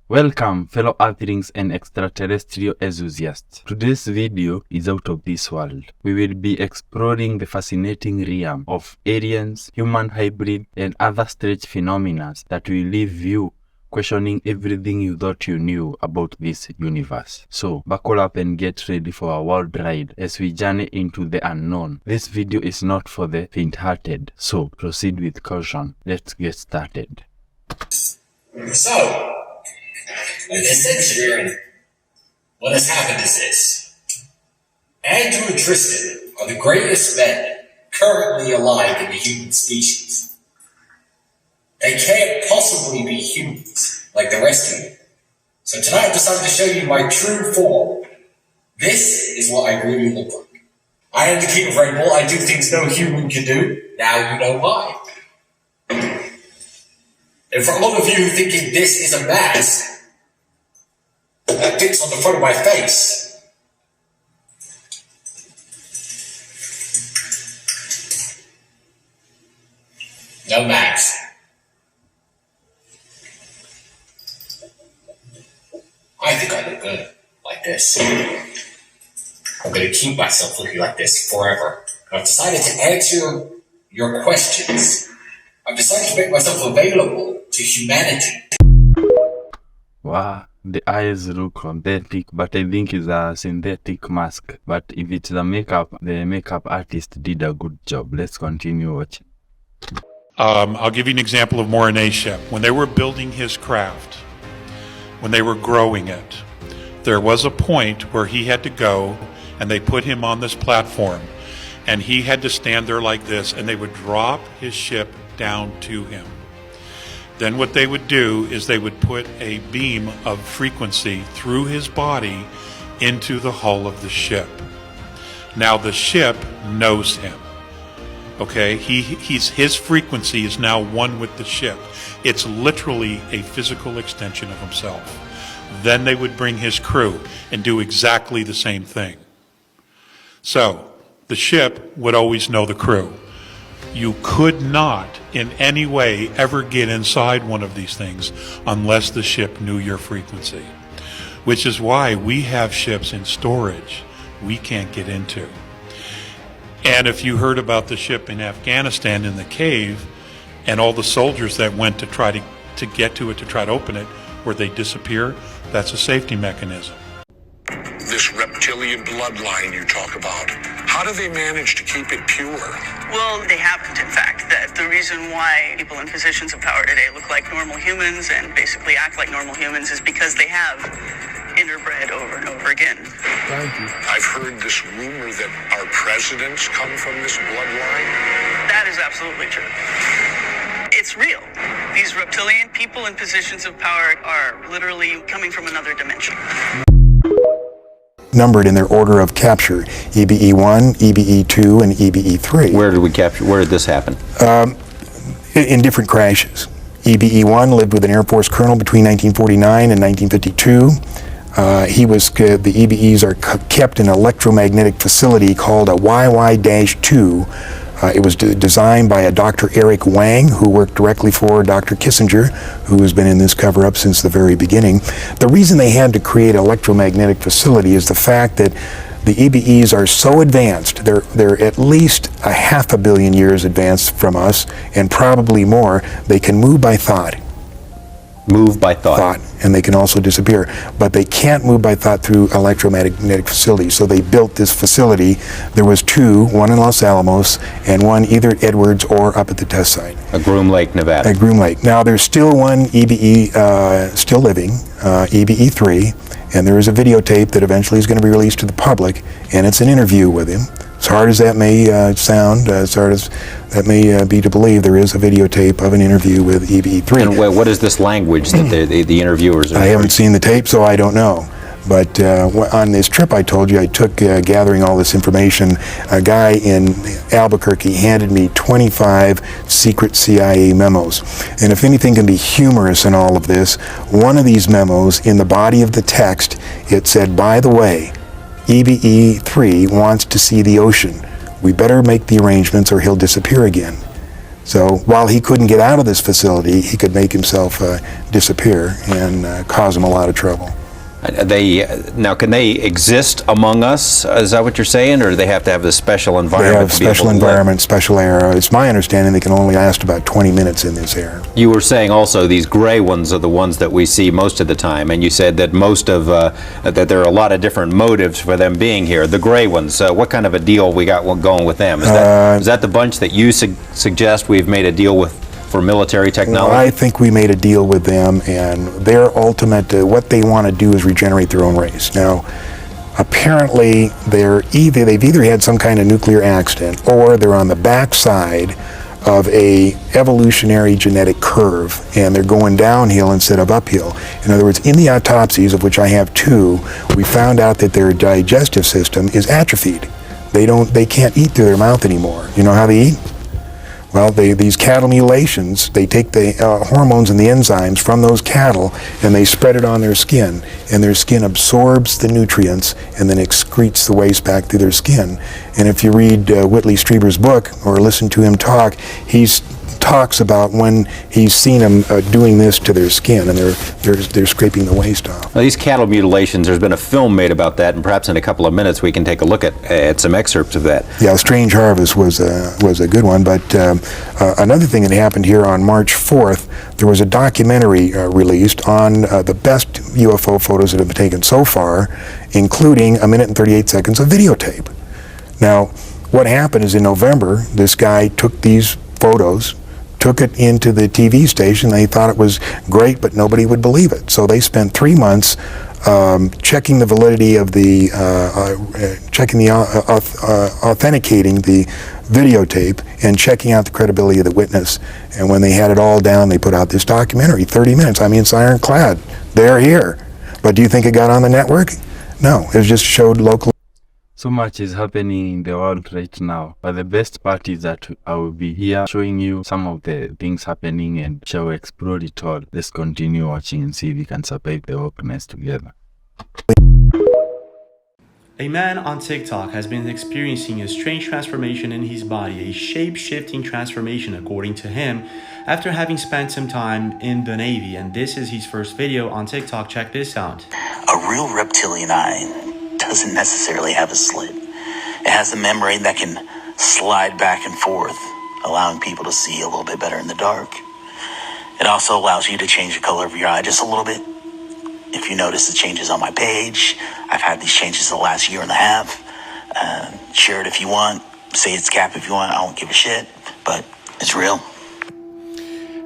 Welcome, fellow Earthlings and extraterrestrial enthusiasts. Today's video is out of this world. We will be exploring the fascinating realm of aliens, human hybrid, and other strange phenomena that will leave you questioning everything you thought you knew about this universe. So, buckle up and get ready for a wild ride as we journey into the unknown. This video is not for the faint-hearted, so proceed with caution. Let's get started. So, essentially, what has happened is this. Andrew and Tristan are the greatest men currently alive in the human species. They can't possibly be humans like the rest of you. So tonight I've decided to show you my true form. This is what I really look like. I am the king of Rainbow. I do things no human can do. Now you know why. And for all of you thinking this is a mask that fits on the front of my face, no mask. I think I look good like this. I'm going to keep myself looking like this forever. I've decided to answer your questions. I've decided to make myself available to humanity. Wow, the eyes look authentic, but I think it's a synthetic mask. But if it's the makeup artist did a good job. Let's continue watching. I'll give you an example of Mornay's ship. When they were building his craft, when they were growing it, there was a point where he had to go, and they put him on this platform, and he had to stand there like this, and they would drop his ship down to him. Then what they would do is they would put a beam of frequency through his body into the hull of the ship. Now the ship knows him. Okay, his frequency is now one with the ship. It's literally a physical extension of himself. Then they would bring his crew and do exactly the same thing. So the ship would always know the crew. You could not in any way ever get inside one of these things unless the ship knew your frequency, which is why we have ships in storage we can't get into. And if you heard about the ship in Afghanistan in the cave and all the soldiers that went to try to get to it, to try to open it, where they disappear, that's a safety mechanism. This reptilian bloodline you talk about, how do they manage to keep it pure? Well, they haven't, in fact. The reason why people in positions of power today look like normal humans and basically act like normal humans is because they have interbred over and over again. Thank you. I've heard this rumor that our presidents come from this bloodline. That is absolutely true. It's real. These reptilian people in positions of power are literally coming from another dimension. Numbered in their order of capture: EBE1, EBE2, and EBE3. Where did we capture? Where did this happen? In different crashes. EBE1 lived with an Air Force colonel between 1949 and 1952. The EBEs are kept in an electromagnetic facility called a YY-2. It was designed by a Dr. Eric Wang, who worked directly for Dr. Kissinger, who has been in this cover-up since the very beginning. The reason they had to create an electromagnetic facility is the fact that the EBEs are so advanced, they're at least 500 million years advanced from us, and probably more. They can move by thought. Move by thought. And they can also disappear. But they can't move by thought through electromagnetic facilities. So they built this facility. There was two, one in Los Alamos and one either at Edwards or up at the test site. At Groom Lake, Nevada. At Groom Lake. Now there's still one EBE still living, EBE3, and there is a videotape that eventually is going to be released to the public, and it's an interview with him. As hard as that may sound, as hard as that may be to believe, there is a videotape of an interview with EBE3. And what is this language that the interviewers are? I haven't seen the tape, so I don't know. But on this trip I told you I took gathering all this information, a guy in Albuquerque handed me 25 secret CIA memos. And if anything can be humorous in all of this, one of these memos, in the body of the text, it said, by the way, EBE3 wants to see the ocean. We better make the arrangements or he'll disappear again. So while he couldn't get out of this facility, he could make himself disappear and cause him a lot of trouble. Now, can they exist among us? Is that what you're saying, or do they have to have this special They environment? have special environment, special air. It's my understanding they can only last about 20 minutes in this air. You were saying also these gray ones are the ones that we see most of the time, and you said that most of that there are a lot of different motives for them being here. The gray ones, what kind of a deal we got going with them? Is that the bunch that you suggest we've made a deal with for military technology? Well, I think we made a deal with them, and their ultimate, what they want to do is regenerate their own race. Now, apparently, they've either had some kind of nuclear accident, or they're on the backside of a evolutionary genetic curve, and they're going downhill instead of uphill. In other words, in the autopsies, of which I have 2, we found out that their digestive system is atrophied. They can't eat through their mouth anymore. You know how they eat? Well, these cattle mutilations, they take the hormones and the enzymes from those cattle and they spread it on their skin, and their skin absorbs the nutrients and then excretes the waste back through their skin. And if you read Whitley Strieber's book or listen to him talk, he talks about when he's seen them doing this to their skin, and they're scraping the waste off. Now, these cattle mutilations, there's been a film made about that, and perhaps in a couple of minutes we can take a look at some excerpts of that. Yeah, Strange Harvest was a good one, but another thing that happened here on March 4th, there was a documentary released on the best UFO photos that have been taken so far, including 1 minute and 38 seconds of videotape. Now, what happened is in November, this guy took these photos, took it into the TV station. They thought it was great, but nobody would believe it. So they spent 3 months checking the validity of the, authenticating the videotape and checking out the credibility of the witness. And when they had it all down, they put out this documentary, 30 minutes. I mean, it's ironclad. They're here. But do you think it got on the network? No, it just showed local. So much is happening in the world right now, but the best part is that I will be here showing you some of the things happening, and shall we explore it all. Let's continue watching and see if we can survive the wokeness together. A man on TikTok has been experiencing a strange transformation in his body, a shape-shifting transformation according to him, after having spent some time in the Navy. And this is his first video on TikTok. Check this out. A real reptilian eye doesn't necessarily have a slit. It has a membrane that can slide back and forth, allowing people to see a little bit better in the dark. It also allows you to change the color of your eye just a little bit. If you notice the changes on my page, I've had these changes the last 1.5 years. Share it if you want, say it's cap if you want, I don't give a shit, but it's real.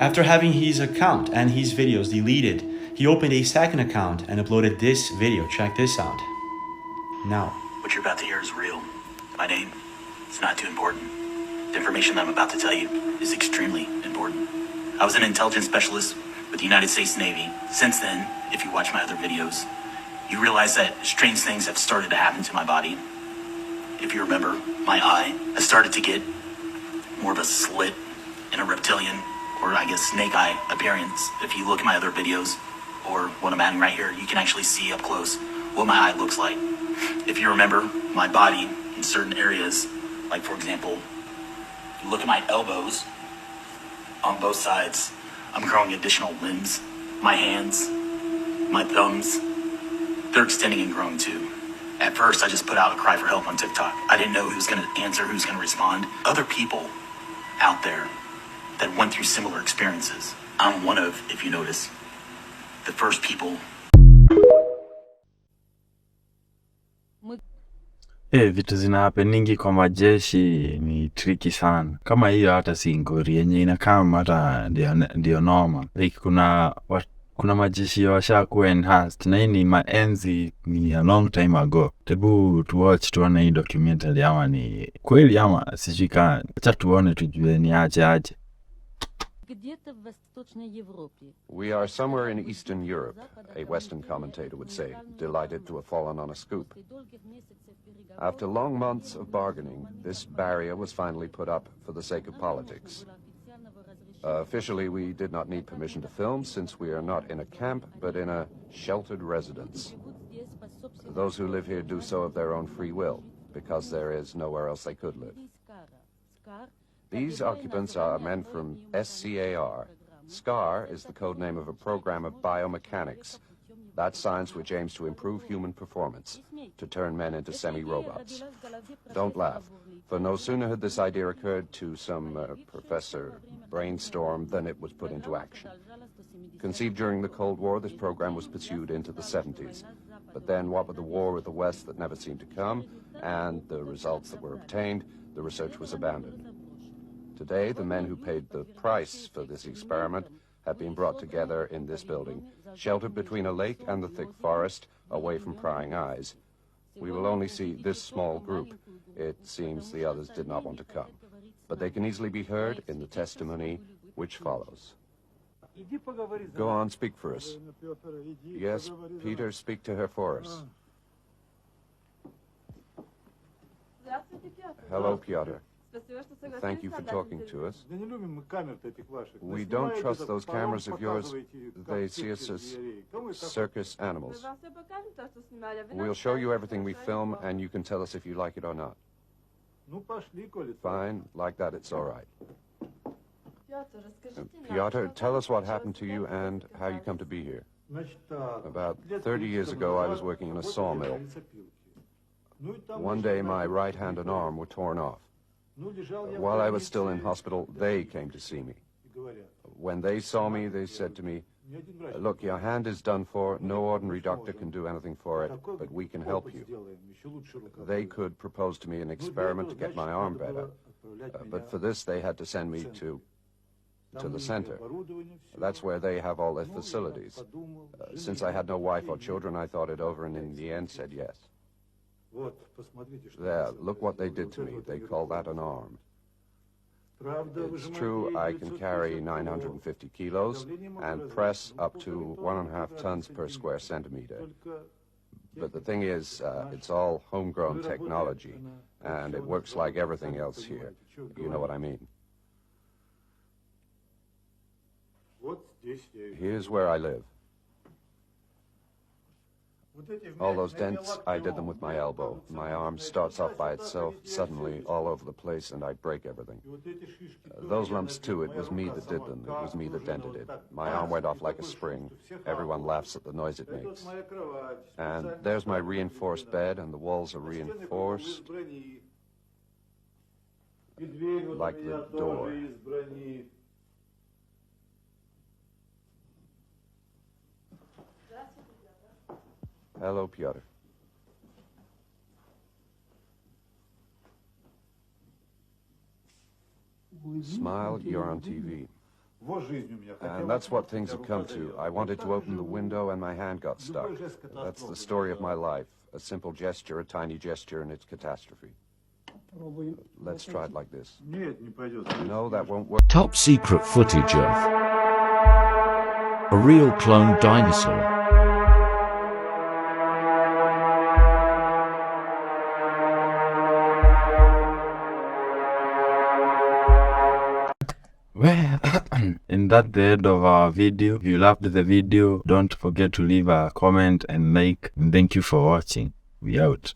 After having his account and his videos deleted, he opened a second account and uploaded this video. Check this out. Now, what you're about to hear is real. My name, it's not too important. The information that I'm about to tell you is extremely important. I was an intelligence specialist with the United States Navy. Since then, if you watch my other videos, you realize that strange things have started to happen to my body. If you remember, my eye has started to get more of a slit in a reptilian, or I guess snake eye appearance. If you look at my other videos, or what I'm adding right here, you can actually see up close what my eye looks like. If you remember, my body in certain areas, like for example, you look at my elbows on both sides, I'm growing additional limbs. My hands, my thumbs, they're extending and growing too. At first, I just put out a cry for help on TikTok. I didn't know who's gonna answer, who's gonna respond. Other people out there that went through similar experiences. I'm one of, if you notice, the first people. Vitu zina happeningi kwa majeshi ni tricky sana. Kama hiyo hata si ngori yenye inakama hata ndio normal. Like kuna majeshi washakuwa enhanced, na hii ni maenzi ni a long time ago. Tebu tuwatch tuone hii documentary ama ni kweli ama sijika. Acha tuone tujue ni aje. We are somewhere in Eastern Europe, a Western commentator would say, delighted to have fallen on a scoop. After long months of bargaining, this barrier was finally put up for the sake of politics. Officially, we did not need permission to film since we are not in a camp, but in a sheltered residence. Those who live here do so of their own free will, because there is nowhere else they could live. These occupants are men from SCAR. SCAR is the code name of a program of biomechanics. That's science which aims to improve human performance, to turn men into semi-robots. Don't laugh, for no sooner had this idea occurred to some professor brainstorm than it was put into action. Conceived during the Cold War, this program was pursued into the 70s. But then, what with the war with the West that never seemed to come, and the results that were obtained, the research was abandoned. Today, the men who paid the price for this experiment have been brought together in this building, sheltered between a lake and the thick forest, away from prying eyes. We will only see this small group. It seems the others did not want to come. But they can easily be heard in the testimony which follows. Go on, speak for us. Yes, Peter, speak to her for us. Hello, Piotr. Thank you for talking to us. We don't trust those cameras of yours. They see us as circus animals. We'll show you everything we film, and you can tell us if you like it or not. Fine, like that it's all right. Piotr, tell us what happened to you and how you come to be here. About 30 years ago, I was working in a sawmill. One day, my right hand and arm were torn off. While I was still in hospital, they came to see me. When they saw me, they said to me, "Look, your hand is done for. No ordinary doctor can do anything for it, but we can help you." They could propose to me an experiment to get my arm better. But for this, they had to send me to the center. That's where they have all their facilities. Since I had no wife or children, I thought it over and in the end said yes. There, look what they did to me. They call that an arm. It's true I can carry 950 kilos and press up to 1.5 tons per square centimeter. But the thing is, it's all homegrown technology, and it works like everything else here. You know what I mean. Here's where I live. All those dents, I did them with my elbow. My arm starts off by itself, suddenly, all over the place, and I break everything. Those lumps, too, it was me that did them. It was me that dented it. My arm went off like a spring. Everyone laughs at the noise it makes. And there's my reinforced bed, and the walls are reinforced, like the door. Hello, Piotr. Smile, you're on TV. And that's what things have come to. I wanted to open the window and my hand got stuck. That's the story of my life. A simple gesture, a tiny gesture, and it's catastrophe. Let's try it like this. No, that won't work. Top secret footage of a real clone dinosaur. Well, and that's the end of our video. If you loved the video, don't forget to leave a comment and like. And thank you for watching. We out.